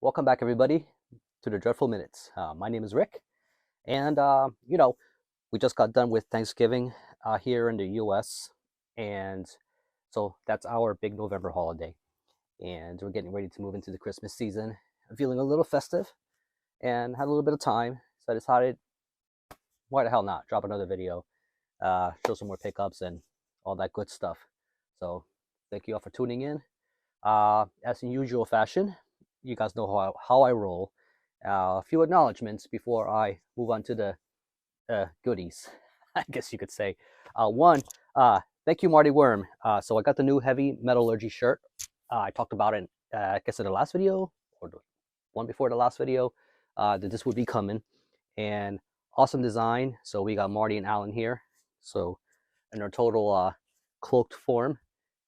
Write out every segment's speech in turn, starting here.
Welcome back, everybody, to the Dreadful Minutes. My name is Rick, and we just got done with Thanksgiving here in the U.S., and so that's our big November holiday, and we're getting ready to move into the Christmas season. I'm feeling a little festive and had a little bit of time, so I decided, why the hell not, drop another video, show some more pickups and all that good stuff. So thank you all for tuning in. As in usual fashion, you guys know how I roll. A few acknowledgments before I move on to the goodies, I guess you could say. One, thank you, Marty Worm. So I got the new heavy metallurgy shirt. I talked about it, I guess, in the last video, or the one before the last video, that this would be coming. And awesome design. So we got Marty and Alan here. So in their total cloaked form.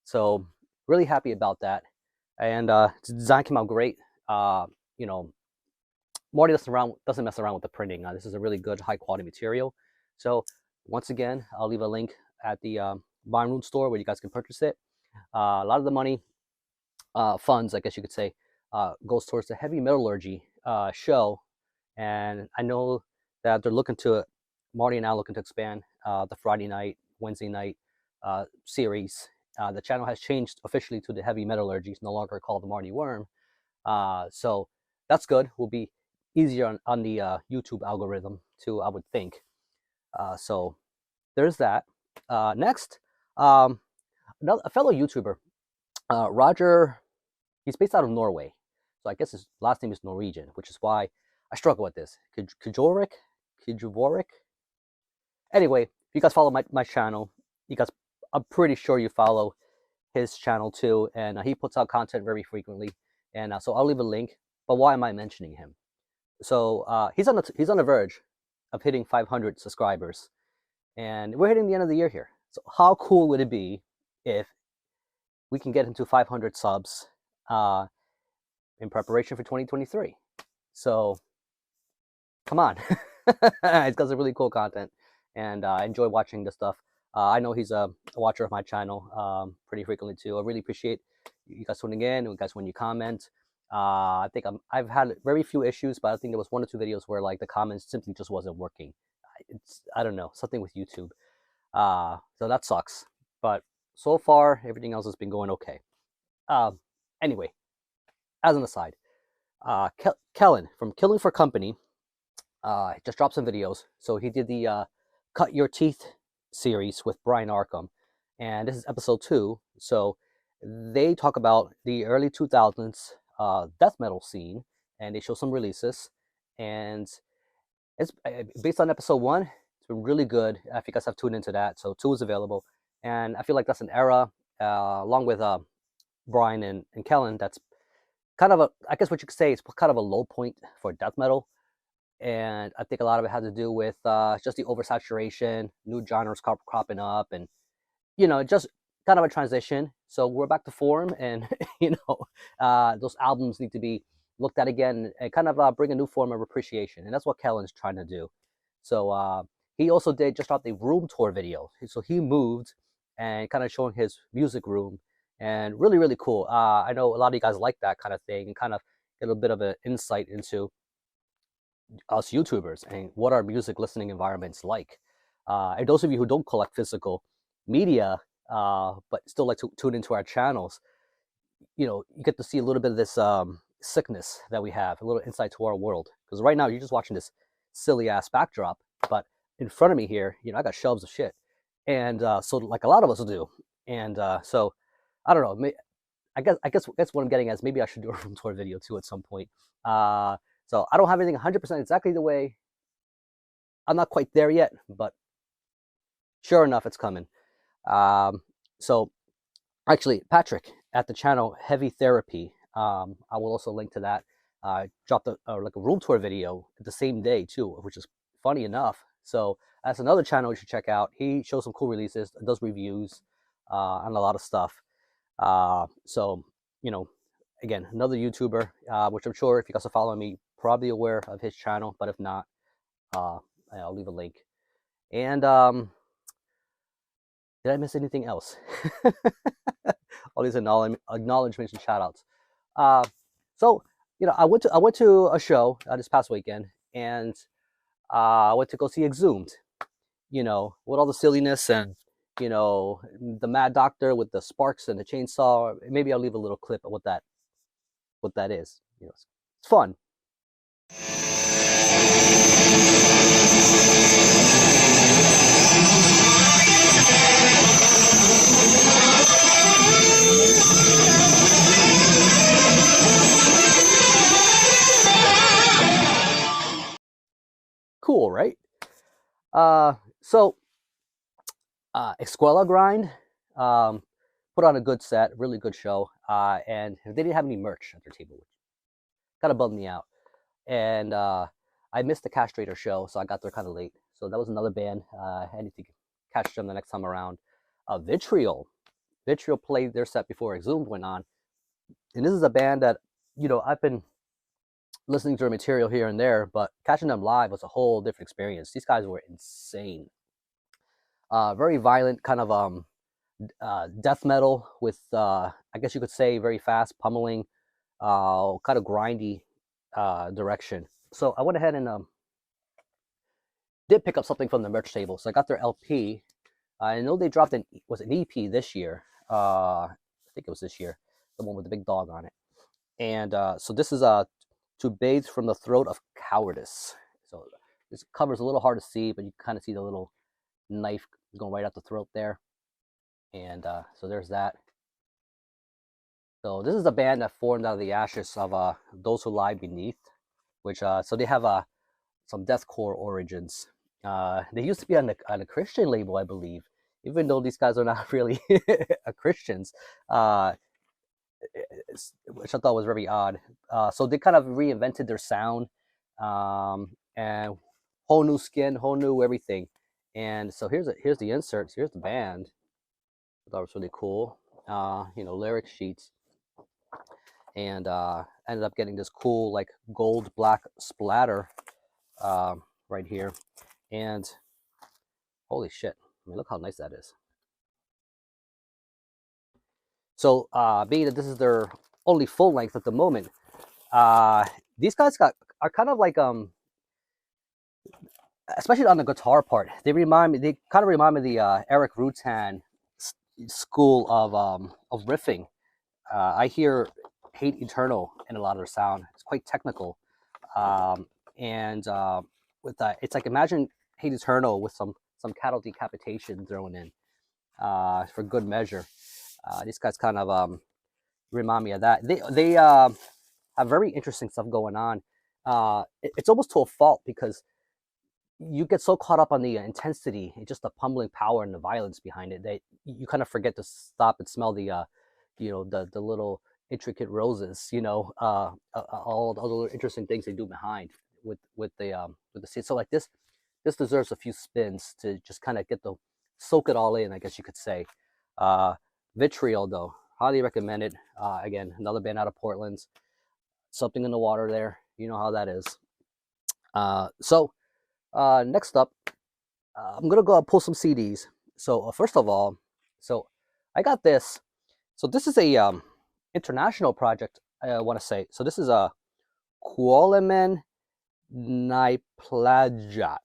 So really happy about that. And the design came out great. Marty doesn't mess around with the printing. This is a really good, high quality material. So once again, I'll leave a link at the Buying Room store where you guys can purchase it. A lot of the money, funds, I guess you could say, goes towards the heavy metallurgy show. And I know that they're looking to, Marty and I are looking to expand the Friday night, Wednesday night series. The channel has changed officially to the heavy metallurgy. It's no longer called the Marty Worm. So that's good. Will be easier on the YouTube algorithm too, I would think. So there's that. Next, a fellow YouTuber, Roger. He's based out of Norway, so I guess his last name is Norwegian, which is why I struggle with this. Kjørvik. Anyway, if you guys follow my channel, you guys, I'm pretty sure you follow his channel too, and he puts out content very frequently. And so I'll leave a link. But why am I mentioning him? So he's on the verge of hitting 500 subscribers, and we're hitting the end of the year here. So how cool would it be if we can get him to 500 subs in preparation for 2023? So come on. He's got some really cool content, and I enjoy watching this stuff. I know he's a watcher of my channel pretty frequently too. I really appreciate you guys tuning in. You guys, when you comment, I think I've had very few issues, but I think there was 1 or 2 videos where like the comments simply just wasn't working. I don't know, something with YouTube. So that sucks. But so far, everything else has been going okay. Anyway, as an aside, Kellen from Killing for Company just dropped some videos. So he did the Cut Your Teeth series with Brian Arkham, and this is episode 2. So they talk about the early 2000s death metal scene, and they show some releases, and it's based on episode 1. It's been really good. If you guys have tuned into that, so 2 is available, and I feel like that's an era, along with Brian and Kellen, that's kind of I guess what you could say, it's kind of a low point for death metal. And I think a lot of it has to do with just the oversaturation, new genres cropping up, and just kind of a transition. So we're back to form, and those albums need to be looked at again and kind of bring a new form of appreciation, and that's what Kellen's trying to do. So he also just dropped a room tour video. So he moved and kind of showing his music room, and really, really cool. I know a lot of you guys like that kind of thing, and kind of get a bit of an insight into us YouTubers and what our music listening environment's like. And those of you who don't collect physical media, but still like to tune into our channels, you get to see a little bit of this sickness that we have, a little insight to our world. Because right now you're just watching this silly ass backdrop, but in front of me here, I got shelves of shit, and so like a lot of us do. And so I don't know. I guess what I'm getting at is maybe I should do a room tour video too at some point. So I don't have anything 100% exactly the way. I'm not quite there yet, but sure enough, it's coming. So actually, Patrick at the channel HeavyTherapy, I will also link to that. Dropped like a room tour video the same day too, which is funny enough. So that's another channel you should check out. He shows some cool releases, does reviews on a lot of stuff. So again, another YouTuber, which I'm sure if you guys are following me, probably aware of his channel, but if not, I'll leave a link. And did I miss anything else? All these acknowledgements and shout outs. So I went to a show this past weekend, and I went to go see Exhumed. With all the silliness and the Mad Doctor with the sparks and the chainsaw. Maybe I'll leave a little clip of what that is. It's fun. Cool, right? So Escuela Grind put on a good set, really good show, and they didn't have any merch at their table, which kind of bummed me out. And I missed the Castrator show, so I got there kind of late. So that was another band. I need to catch them the next time around. Vitriol played their set before Exhumed went on, and this is a band that I've been listening to their material here and there, but catching them live was a whole different experience. These guys were insane. Very violent, kind of death metal with, I guess you could say, very fast pummeling, kind of grindy direction. So I went ahead and did pick up something from the merch table. So I got their LP. I know they dropped an EP this year. I think it was this year, the one with the big dog on it. And so this is To Bathe from the Throat of Cowardice. So this cover's a little hard to see, but you kind of see the little knife going right out the throat there. And so there's that. So this is a band that formed out of the ashes of Those Who Lie Beneath, which so they have some deathcore origins. They used to be on a Christian label, I believe, even though these guys are not really Christians. Which I thought was very odd. So they kind of reinvented their sound, and whole new skin, whole new everything. And so here's the inserts. Here's the band. I thought it was really cool. Lyric sheets, and ended up getting this cool like gold black splatter right here. And holy shit! I mean, look how nice that is. So being that this is their only full length at the moment, these guys are kind of like especially on the guitar part, they kind of remind me of the Eric Rutan school of riffing. I hear Hate Eternal in a lot of their sound. It's quite technical, and with that, it's like imagine Hate Eternal with some cattle decapitation thrown in for good measure. These guys kind of remind me of that. They have very interesting stuff going on. It's almost to a fault because you get so caught up on the intensity and just the pummeling power and the violence behind it that you kind of forget to stop and smell the little intricate roses, all the little interesting things they do behind with the scene. So like this deserves a few spins to just kind of soak it all in, I guess you could say. Vitriol, though, highly recommend it. Again, another band out of Portland. Something in the water there. You know how that is. So next up, I'm going to go pull some CDs. So first of all, so I got this. So this is a international project, I want to say. So this is a Qualemen Naiplajat.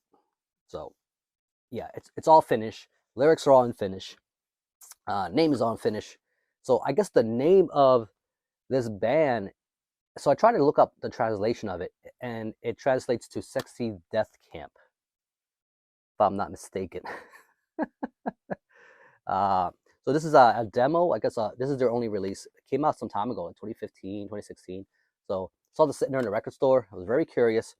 So yeah, it's all Finnish. Lyrics are all in Finnish. Name is all in Finnish. So I guess the name of this band, so I tried to look up the translation of it, and it translates to Sexy Death Camp, if I'm not mistaken. So this is a demo. I guess this is their only release. It came out some time ago in 2015, 2016. So saw this sitting there in the record store. I was very curious.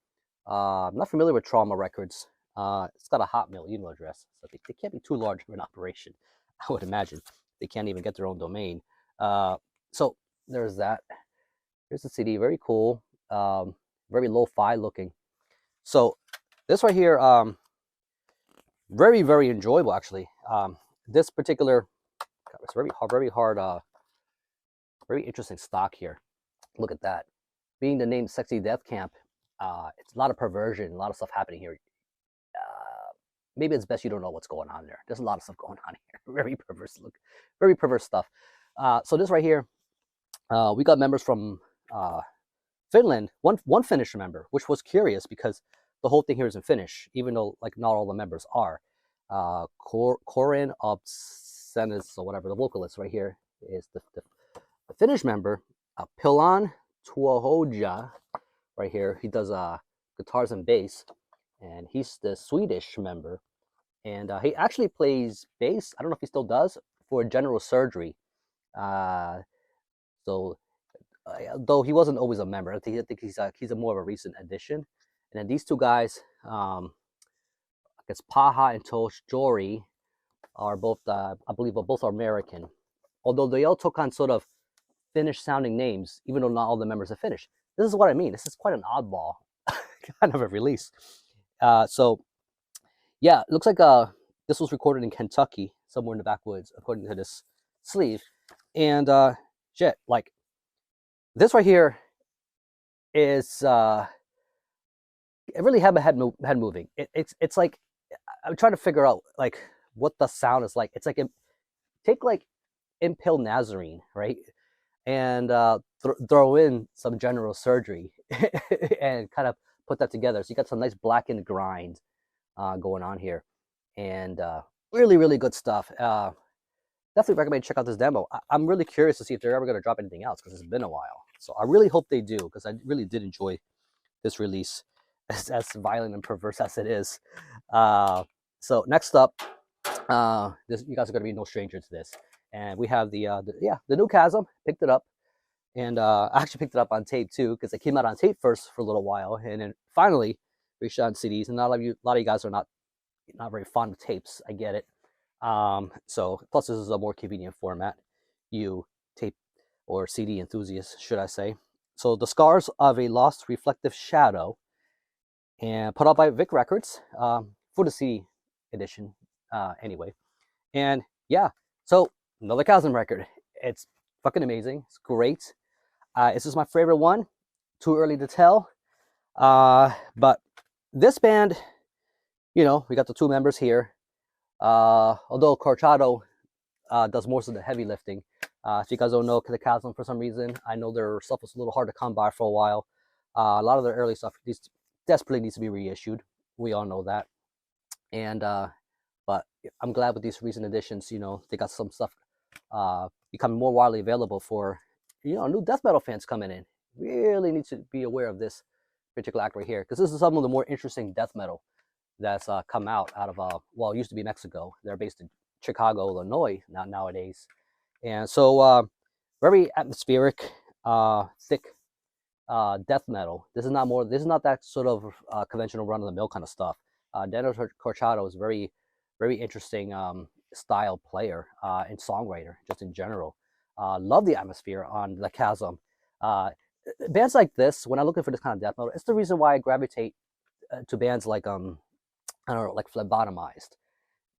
I'm not familiar with Trauma Records. It's got a Hotmail email address, so they can't be too large for an operation, I would imagine. They can't even get their own domain. So there's that. Here's the CD, very cool, very lo-fi looking. So this right here, very, very enjoyable actually. This particular, it's very hard, very interesting stock here. Look at that. Being the name Sexy Death Camp, it's a lot of perversion, a lot of stuff happening here. Maybe it's best you don't know what's going on there. There's a lot of stuff going on here. Very perverse look, very perverse stuff. So this right here, we got members from Finland, one Finnish member, which was curious because the whole thing here is in Finnish, even though like not all the members are. Corin Obsenis or whatever, the vocalist right here is the Finnish member. Pilan Tuohoja right here. He does guitars and bass, and he's the Swedish member. And he actually plays bass. I don't know if he still does for general surgery. So though he wasn't always a member, I think he's a more of a recent addition. And then these two guys, I guess Paha and Toshjori, are both, I believe, both are American. Although they all took on sort of Finnish-sounding names, even though not all the members are Finnish. This is what I mean. This is quite an oddball kind of a release. So, yeah, it looks like this was recorded in Kentucky, somewhere in the backwoods, according to this sleeve. And shit, like this right here is it really had my head moving. It's like I'm trying to figure out like what the sound is like. It's like take like Impale Nazarene, right, and throw in some general surgery and kind of put that together. So you got some nice blackened grind going on here, and really, really good stuff. Definitely recommend check out this demo. I'm really curious to see if they're ever going to drop anything else because it's been a while. So I really hope they do because I really did enjoy this release, as violent and perverse as it is. So next up, you guys are going to be no stranger to this. And we have the new Chasm. Picked it up, and I actually picked it up on tape too because it came out on tape first for a little while, and then finally reached out on CDs. And a lot of you guys are not very fond of tapes. I get it. So plus this is a more convenient format. You tape or CD enthusiasts, should I say? So the Scars of a Lost Reflective Shadow, and put out by Vic Records for the CD edition, anyway. And yeah, so another Chasm record. It's fucking amazing. It's great. This is my favorite one. Too early to tell. But this band, you know, we got the two members here. Although Corchado does most of the heavy lifting. If you guys don't know the Chasm for some reason, I know their stuff was a little hard to come by for a while. A lot of their early stuff desperately needs to be reissued. We all know that. And but I'm glad with these recent editions, you know, they got some stuff becoming more widely available for, you know, new death metal fans coming in. Really need to be aware of this particular act right here, because this is some of the more interesting death metal that's come out of well, it used to be Mexico. They're based in Chicago, Illinois nowadays. And so very atmospheric, thick death metal. This is not that sort of conventional run-of-the-mill kind of stuff. Daniel Corchado is very, very interesting style player and songwriter, just in general. Love the atmosphere on the Chasm. Bands like this, when I'm looking for this kind of death metal, it's the reason why I gravitate to bands like I don't know, like Phlebotomized,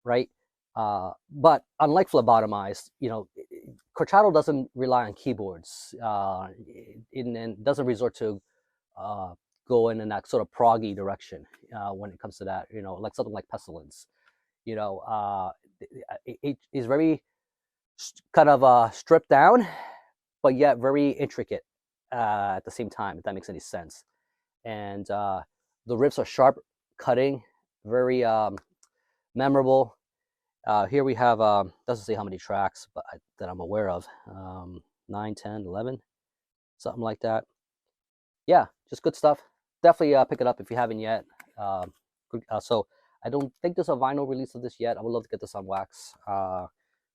right? But unlike Phlebotomized, you know, Corchado doesn't rely on keyboards and doesn't resort to going in that sort of proggy direction when it comes to that, you know, like something like Pestilence. You know, it is very kind of stripped down, but yet very intricate at the same time, if that makes any sense. And the riffs are sharp, cutting, very memorable. Here we have, doesn't say how many tracks, but that I'm aware of, 9, 10, 11, something like that. Yeah, just good stuff. Definitely pick it up if you haven't yet. So I don't think there's a vinyl release of this yet. I would love to get this on wax.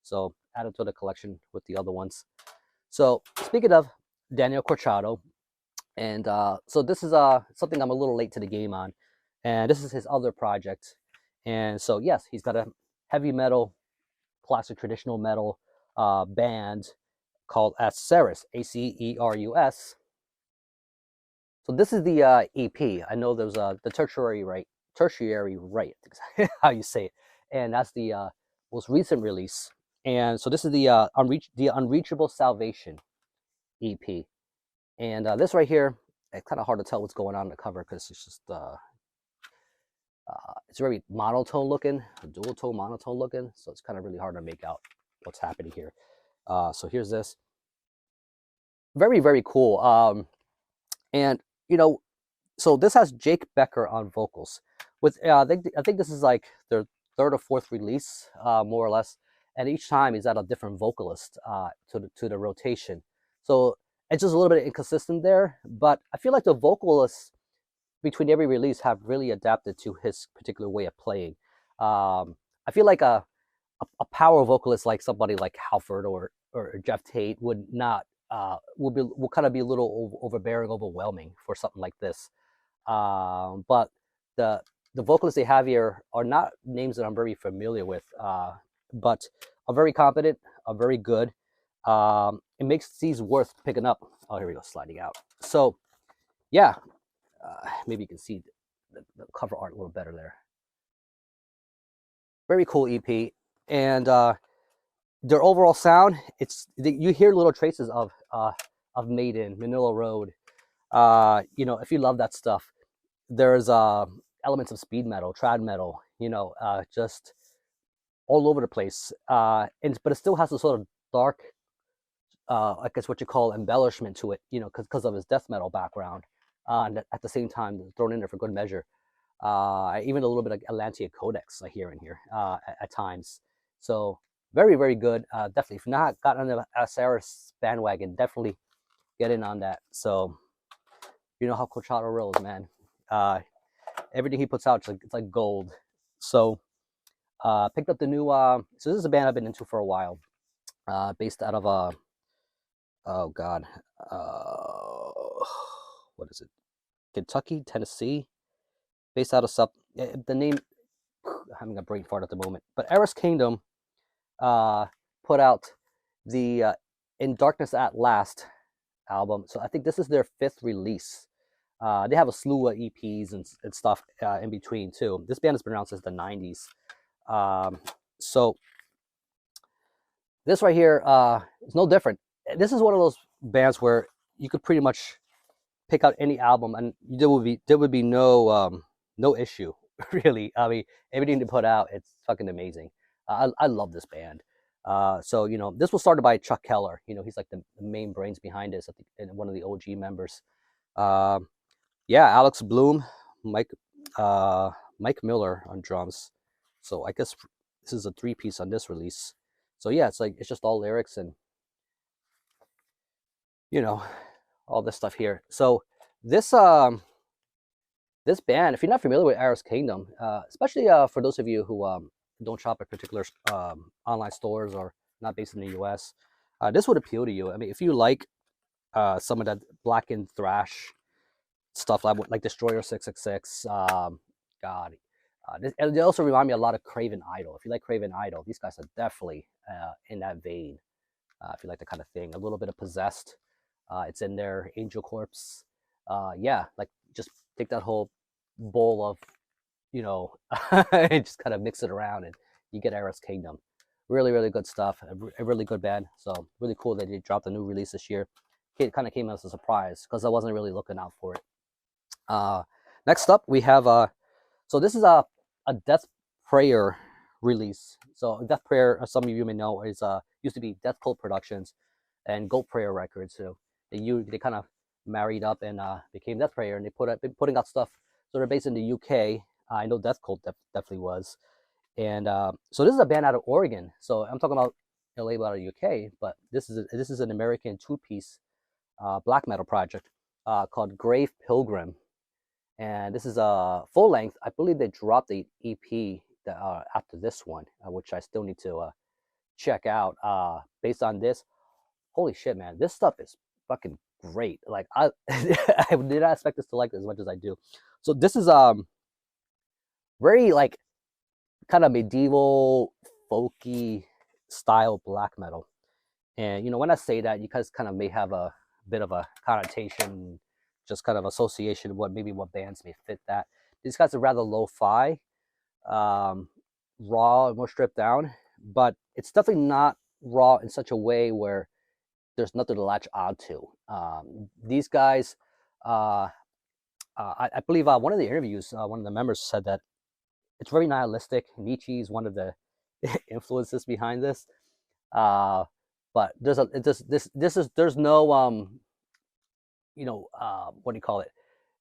So add it to the collection with the other ones. So speaking of Daniel Corchado, and so this is something I'm a little late to the game on, and this is his other project. And so yes, he's got a heavy metal, classic traditional metal band called Acerus, Acerus. So this is the EP. I know there's the tertiary right, I think is how you say it, and that's the most recent release. And so this is the Unreachable Salvation EP. And this right here, it's kind of hard to tell what's going on in the cover because it's just it's very monotone looking, dual tone monotone looking, so it's kind of really hard to make out what's happening here. So here's this. Very, very cool. And you know, so this has Jake Becker on vocals. With I think this is like their third or fourth release, more or less. And each time he's at a different vocalist to the rotation. So it's just a little bit inconsistent there. But I feel like the vocalists between every release have really adapted to his particular way of playing. I feel like a power vocalist like somebody like Halford or Jeff Tate would not will kind of be a little overbearing, overwhelming for something like this. But the vocalists they have here are not names that I'm very familiar with, but are very competent, are very good. It makes these worth picking up. Oh, here we go, sliding out. So yeah, maybe you can see the cover art a little better there. Very cool EP, and their overall sound, you hear little traces of Maiden, Manila Road. You know, if you love that stuff, there's elements of speed metal, trad metal. You know, just all over the place. But it still has a sort of dark, I guess what you call embellishment to it. You know, because of his death metal background. And at the same time, thrown in there for good measure. Even a little bit of Atlantia Codex I hear in here at times. So very, very good. Definitely, if not got on the Acerus bandwagon, definitely get in on that. So you know how Coachado rolls, man. Everything he puts out, it's like gold. So picked up the new. So this is a band I've been into for a while. Based out of oh god, what is it? Kentucky, Tennessee. Based out of the name. I'm having a brain fart at the moment. But Eris Kingdom put out the In Darkness at Last album. So I think this is their fifth release. They have a slew of EPs and stuff in between too. This band has been around since the 90s. So this right here is no different. This is one of those bands where you could pretty much pick out any album and there would be no issue really. I mean, everything they put out, it's fucking amazing. I love this band. So you know, this was started by Chuck Keller. You know, he's like the main brains behind this, and one of the OG members. Yeah, Alex Bloom, Mike Miller on drums. So I guess this is a 3-piece on this release. So yeah, it's just all lyrics and you know all this stuff here. So this this band, if you're not familiar with Eris Kingdom, especially for those of you who don't shop at particular online stores or not based in the U.S., this would appeal to you. I mean, if you like some of that blackened thrash stuff like Destroyer 666, God, they also remind me a lot of Craven Idol. If you like Craven Idol, these guys are definitely in that vein. If you like the kind of thing, a little bit of Possessed, it's in there. Angel Corpse, yeah, like just take that whole bowl of, you know, and just kind of mix it around, and you get Eris Kingdom. Really, really good stuff. A really good band. So really cool that they dropped a new release this year. It kind of came as a surprise because I wasn't really looking out for it. Next up, we have so this is a Death Prayer release. So Death Prayer, as some of you may know, is used to be Death Cult Productions and Goat Prayer Records. So they kind of married up and became Death Prayer, and been putting out stuff. So they're based in the UK. I know Death Cult definitely was. And so this is a band out of Oregon. So I'm talking about a label out of the UK, but this is an American 2-piece black metal project called Grave Pilgrim. And this is a full length. I believe they dropped the EP after this one, which I still need to check out. Based on this, holy shit, man, this stuff is fucking great. Like I did not expect this to like it as much as I do. So this is very like kind of medieval folky style black metal. And you know, when I say that, you guys kind of may have a bit of a connotation, just kind of association what bands may fit that. These guys are rather lo-fi, raw, more stripped down, but it's definitely not raw in such a way where there's nothing to latch onto. These guys, I believe one of the interviews, one of the members said that it's very nihilistic. Nietzsche is one of the influences behind this, but there's no what do you call it,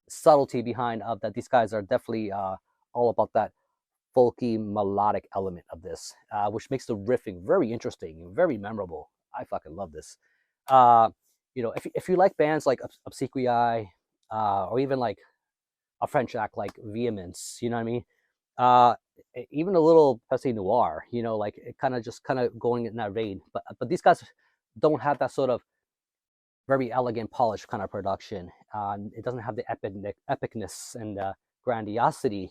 subtlety behind that these guys are definitely all about that folky melodic element of this, which makes the riffing very interesting and very memorable. I fucking love this. If you like bands like Obsequiae, or even like a French act like Vehemence, you know what I mean? Even a little Pessy Noir, like it kind of going in that vein. But these guys don't have that sort of very elegant, polished kind of production. It doesn't have the epicness and grandiosity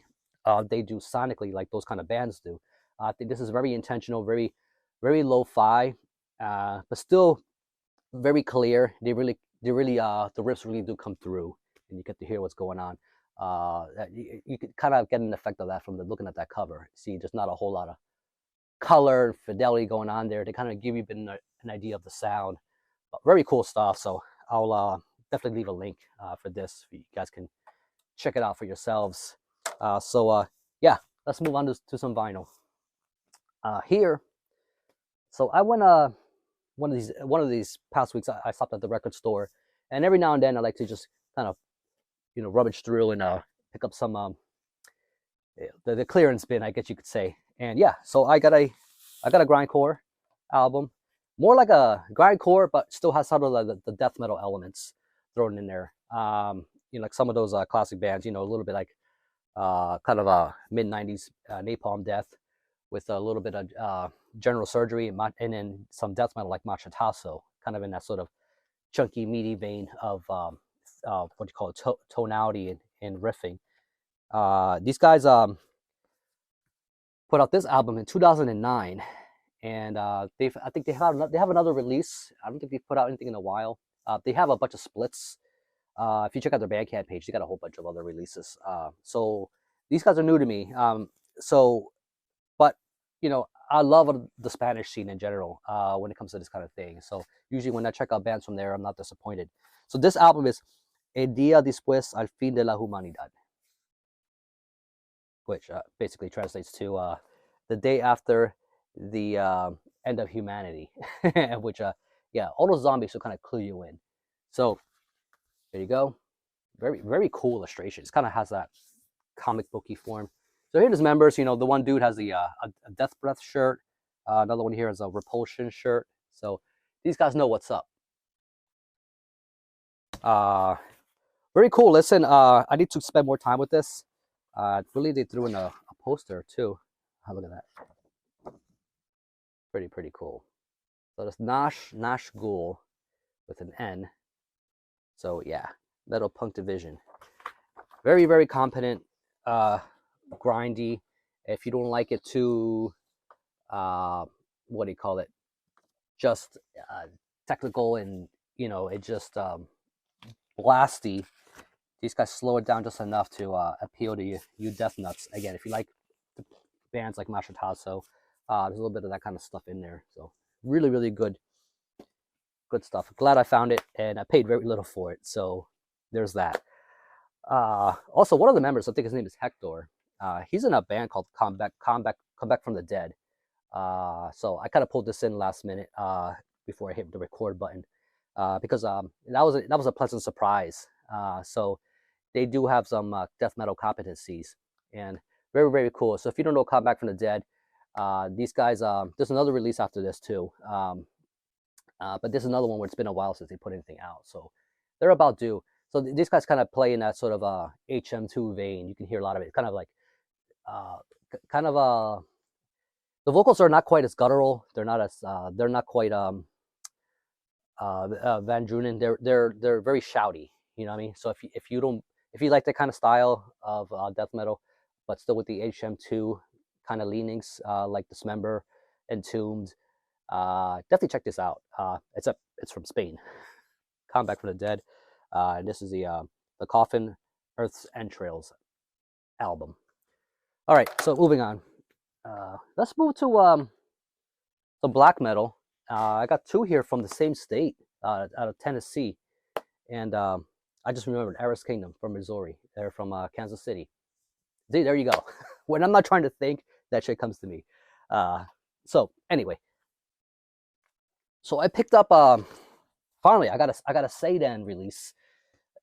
they do sonically like those kind of bands do. I think this is very intentional, very, very lo-fi, but still very clear. The riffs really do come through, and you get to hear what's going on. You could kind of get an effect of that from looking at that cover. See, there's not a whole lot of color and fidelity going on there. They kind of give you an idea of the sound. But very cool stuff. So I'll definitely leave a link for this. You guys can check it out for yourselves. Yeah, let's move on to some vinyl. Here, so I went one of these past weeks. I stopped at the record store, and every now and then I like to just kind of rummage through and pick up some the clearance bin, I guess you could say. And yeah, so I got a grindcore album, more like a grindcore, but still has some of the death metal elements thrown in there. Like some of those classic bands, a little bit like kind of a mid-90s Napalm Death with a little bit of General Surgery and then some death metal like Machetazo, kind of in that sort of chunky, meaty vein of what you call it, tonality and riffing. These guys put out this album in 2009, and I think they have another release. I don't think they've put out anything in a while. They have a bunch of splits. If you check out their Bandcamp page, they got a whole bunch of other releases. So these guys are new to me. But I love the Spanish scene in general when it comes to this kind of thing. So usually when I check out bands from there, I'm not disappointed. So this album is El Día Después al Fin de la Humanidad, which basically translates to the day after the end of humanity, which yeah, all those zombies will kind of clue you in. So there you go. Very, very cool illustrations. Kind of has that comic booky form. So here's his members. The one dude has a Death Breath shirt. Another one here has a Repulsion shirt. So these guys know what's up. Very cool. Listen, I need to spend more time with this. Really, they threw in a poster too. Look at that. Pretty cool. So that's Nash Ghoul with an N. So yeah, Metal Punk Division. Very, very competent, grindy. If you don't like it too, what do you call it? Just technical and it just blasty. These guys slow it down just enough to appeal to you death nuts. Again, if you like bands like Machetazo, there's a little bit of that kind of stuff in there. So really, really good stuff. Glad I found it, and I paid very little for it. So there's that. Also, one of the members, I think his name is Hector. He's in a band called Come Back from the Dead. So I kind of pulled this in last minute before I hit the record button because that was a pleasant surprise. So they do have some death metal competencies, and very, very cool. So if you don't know Come Back from the Dead, these guys, there's another release after this too. But this is another one where it's been a while since they put anything out. So they're about due. So these guys kind of play in that sort of HM2 vein. You can hear a lot of it. Kind of like, the vocals are not quite as guttural. They're not quite Van Drunen. They're very shouty. You know what I mean? So if you like that kind of style of death metal, but still with the HM2 kind of leanings, like Dismember, Entombed, definitely check this out. It's from Spain. Come Back from the Dead. And this is the Coffin, Earth's Entrails album. All right, so moving on. Let's move to some black metal. I got two here from the same state, out of Tennessee, and I just remembered Aris Kingdom from Missouri. They're from Kansas City. See, there you go. When I'm not trying to think, that shit comes to me. So anyway, so I picked up. Finally, I got a Saidan release.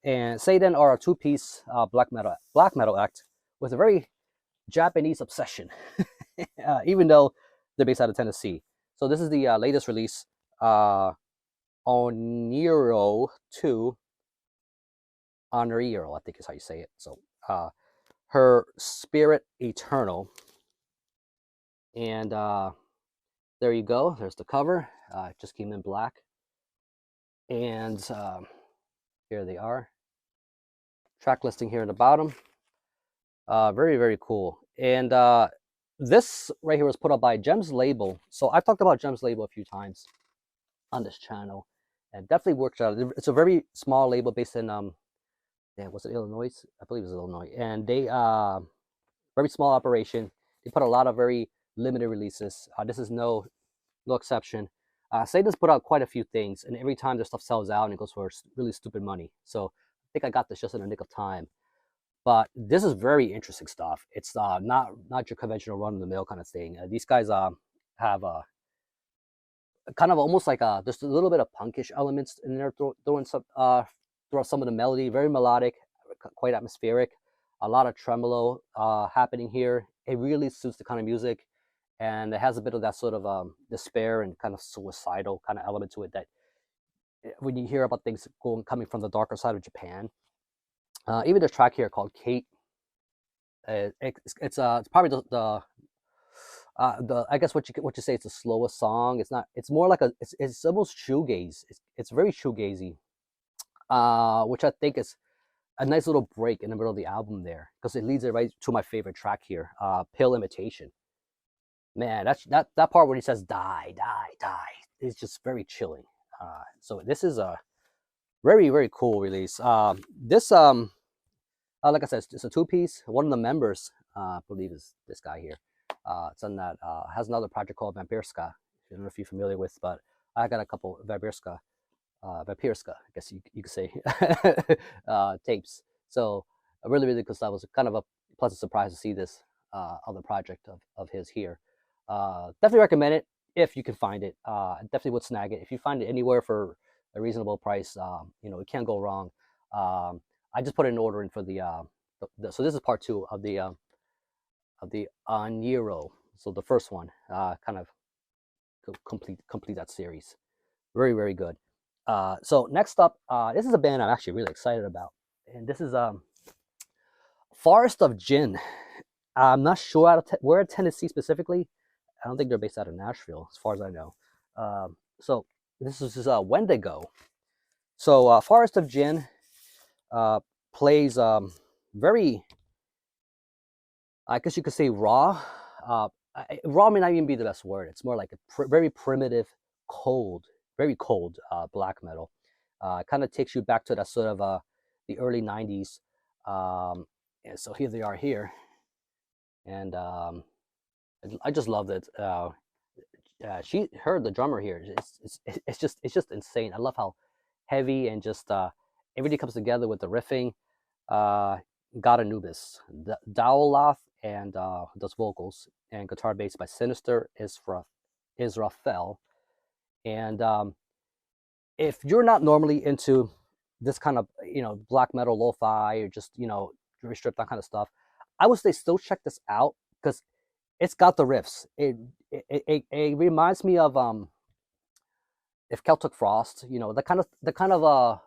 And Saidan are a two-piece black metal act with a very Japanese obsession, even though they're based out of Tennessee. So this is the latest release, Onryō 2, Onryō, I think is how you say it. So her Spirit Eternal. And there you go. There's the cover. It just came in black. And here they are. Track listing here in the bottom. Very, very cool. And this right here was put up by Gems Label. So I've talked about Gems Label a few times on this channel, and definitely works out. It's a very small label based in was it Illinois? I believe it was Illinois. And they very small operation. They put a lot of very limited releases. This is no exception. Saidan's put out quite a few things, and every time their stuff sells out and it goes for really stupid money. So I think I got this just in the nick of time. But this is very interesting stuff. It's not your conventional run-of-the-mill kind of thing. These guys have kind of almost like there's a little bit of punkish elements in there throughout some of the melody. Very melodic, quite atmospheric. A lot of tremolo happening here. It really suits the kind of music, and it has a bit of that sort of despair and kind of suicidal kind of element to it that when you hear about things coming from the darker side of Japan. Even the track here called Kate, it's probably the I guess what you say it's the slowest song. It's not. It's more like it's almost shoegaze. It's very shoegazy, which I think is a nice little break in the middle of the album there, because it leads it right to my favorite track here, Pill Imitation. Man, that part when he says die, die, die is just very chilling. So this is a very, very cool release. This like I said, it's a two-piece. One of the members, I believe, is this guy here. It's on that has another project called Vampirska. I don't know if you're familiar with, but I got a couple Vampirska, I guess you could say, tapes. So really, really cool stuff. It was kind of a pleasant surprise to see this other project of his here. Definitely recommend it if you can find it. Definitely would snag it if you find it anywhere for a reasonable price. It can't go wrong. I just put an order in for so this is part 2 of the Onryō. So the first one, kind of complete that series. Very, very good. So next up, this is a band I'm actually really excited about, and this is Forest of Jinn. I'm not sure where in Tennessee specifically. I don't think they're based out of Nashville, as far as I know. So this is Wendigo. So Forest of Jinn plays very, I guess you could say, raw. Raw may not even be the best word. It's more like a very primitive, very cold black metal. It kind of takes you back to that sort of the early 90s. And so here they are here. And I just loved it. The drummer here, it's just insane. I love how heavy and just everything comes together with the riffing. God Anubis, Dowloth, and does vocals, and guitar bass by Sinister Israfel. And if you're not normally into this kind of black metal lo-fi, or just very stripped down kind of stuff, I would say still check this out, because it's got the riffs. It reminds me of if Celtic Frost, the kind of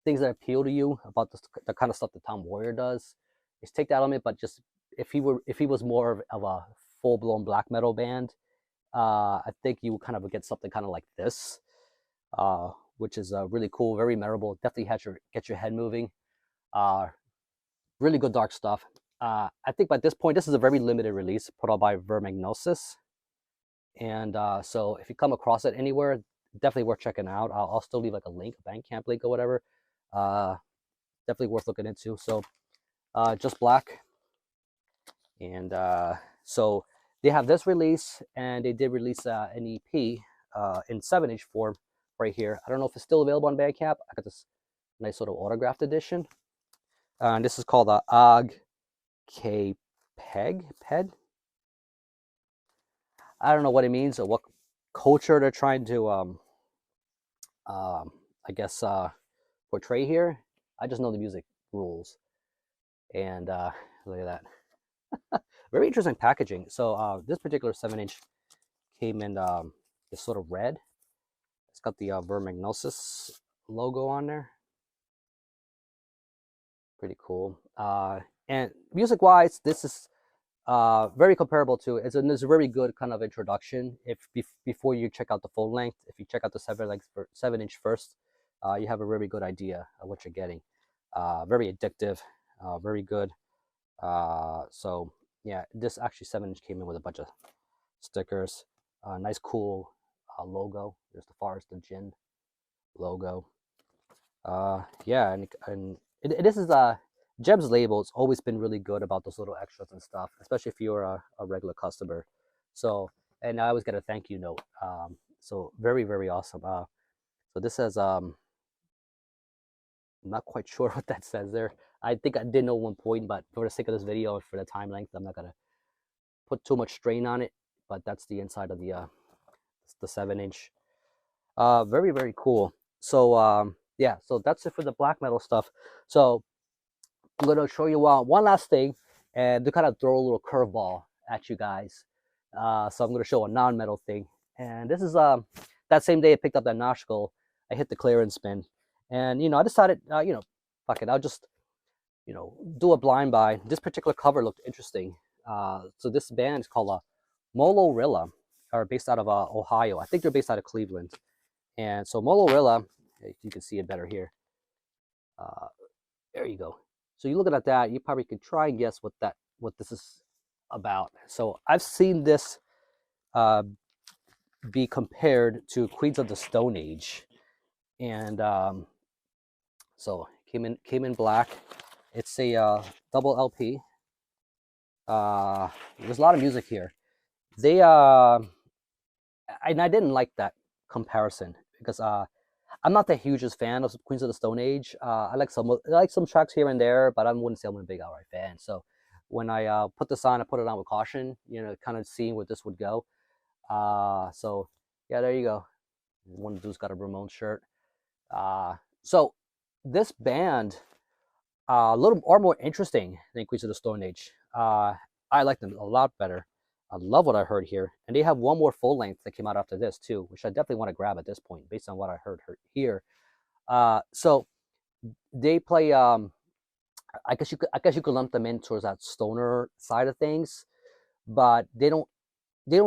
things that appeal to you about the kind of stuff that Tom Warrior does, is take that element, but just if he was more of a full-blown black metal band, I think you would kind of get something kind of like this, which is really cool, very memorable. Definitely get your head moving. Really good dark stuff. I think by this point, this is a very limited release put out by Vermagnosis. And so if you come across it anywhere, definitely worth checking out. I'll still leave like a link, a Bandcamp link or whatever. Definitely worth looking into. So Just Black. And so they have this release, and they did release an EP in 7-inch form right here. I don't know if it's still available on Bandcamp. I got this nice sort of autographed edition. And this is called Og K Peg. I don't know what it means or what culture they're trying to, I guess, portray here. I just know the music rules. And look at that. Very interesting packaging. So this particular 7-inch came in this sort of red. It's got the Vermagnosis logo on there. Pretty cool. And music-wise, this is very comparable to it's a very good kind of introduction. Before you check out the full length, if you check out the 7-inch first, you have a really good idea of what you're getting. Very addictive, very good. So yeah, this actually 7-inch came in with a bunch of stickers. Nice, cool logo. There's the Forest of Jinn logo. Yeah, and this is Jeb's label's always been really good about those little extras and stuff, especially if you're a regular customer. So, and I always get a thank you note. So very, very awesome. So this says, I'm not quite sure what that says there. I think I did know one point, but for the sake of this video and for the time length, I'm not gonna put too much strain on it. But that's the inside of the 7-inch. Very, very cool. So yeah, so that's it for the black metal stuff. So I'm going to show you one last thing and to kind of throw a little curveball at you guys. So I'm going to show a non-metal thing. And this is that same day I picked up that Noshkel, I hit the clearance bin. And, I decided, fuck it, I'll just, do a blind buy. This particular cover looked interesting. So this band is called Onryō, are based out of Ohio. I think they're based out of Cleveland. And so Onryō, you can see it better here. There you go. So you looking at that, you probably could try and guess what this is about. So I've seen this be compared to Queens of the Stone Age, and so came in black. It's a double LP. There's a lot of music here. They and I didn't like that comparison because I'm not the hugest fan of Queens of the Stone Age. I like some tracks here and there, but I wouldn't say I'm a big outright fan. So when I put this on, I put it on with caution, kind of seeing where this would go. So yeah, there you go. One dude's got a Ramon shirt. So this band, a little more interesting than Queens of the Stone Age. I like them a lot better. I love what I heard here. And they have one more full length that came out after this too, which I definitely want to grab at this point based on what I heard here. So they play, I guess you could lump them in towards that stoner side of things, but they don't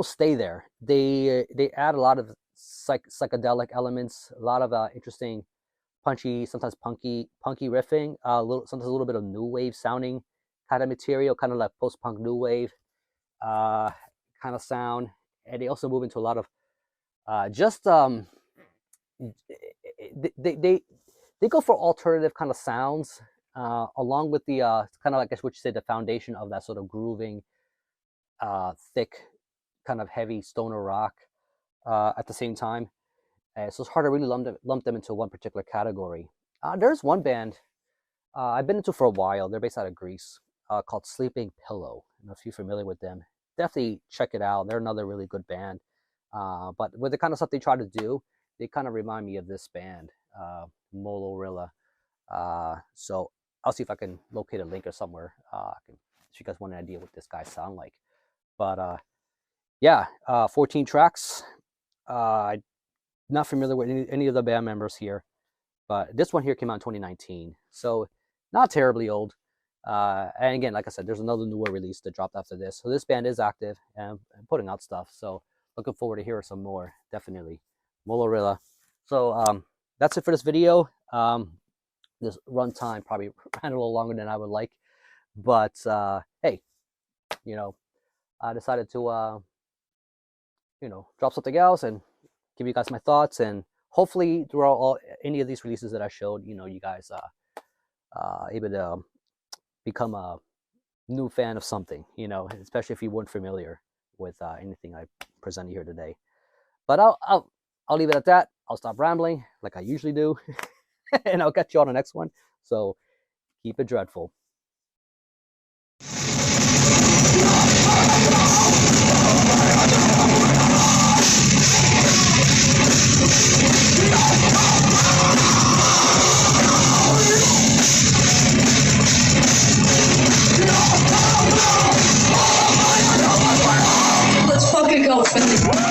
stay there. They add a lot of psychedelic elements, a lot of interesting, punchy, sometimes punky riffing, sometimes a little bit of new wave sounding kind of material, kind of like post-punk new wave kind of sound. And they also move into a lot of they go for alternative kind of sounds, along with the kind of, I guess what you say, the foundation of that sort of grooving, thick, kind of heavy stoner rock at the same time. So it's hard to really lump them into one particular category. There's one band I've been into for a while. They're based out of Greece, called Sleeping Pillow. I don't know if you're familiar with them. Definitely check it out. They're another really good band. But with the kind of stuff they try to do, they kind of remind me of this band, Onryō. So I'll see if I can locate a link or somewhere. If you guys want an idea what this guys sound like. But yeah, 14 tracks. I'm not familiar with any of the band members here, but this one here came out in 2019, so not terribly old. And again, like I said, there's another newer release that dropped after this. So this band is active and putting out stuff. So looking forward to hearing some more, definitely. Onryō. So that's it for this video. This runtime probably ran a little longer than I would like, but hey, I decided to drop something else and give you guys my thoughts, and hopefully throughout any of these releases that I showed, you guys able to become a new fan of something, especially if you weren't familiar with anything I presented here today. But I'll leave it at that. I'll stop rambling like I usually do, and I'll catch you on the next one. So keep it dreadful. Bye.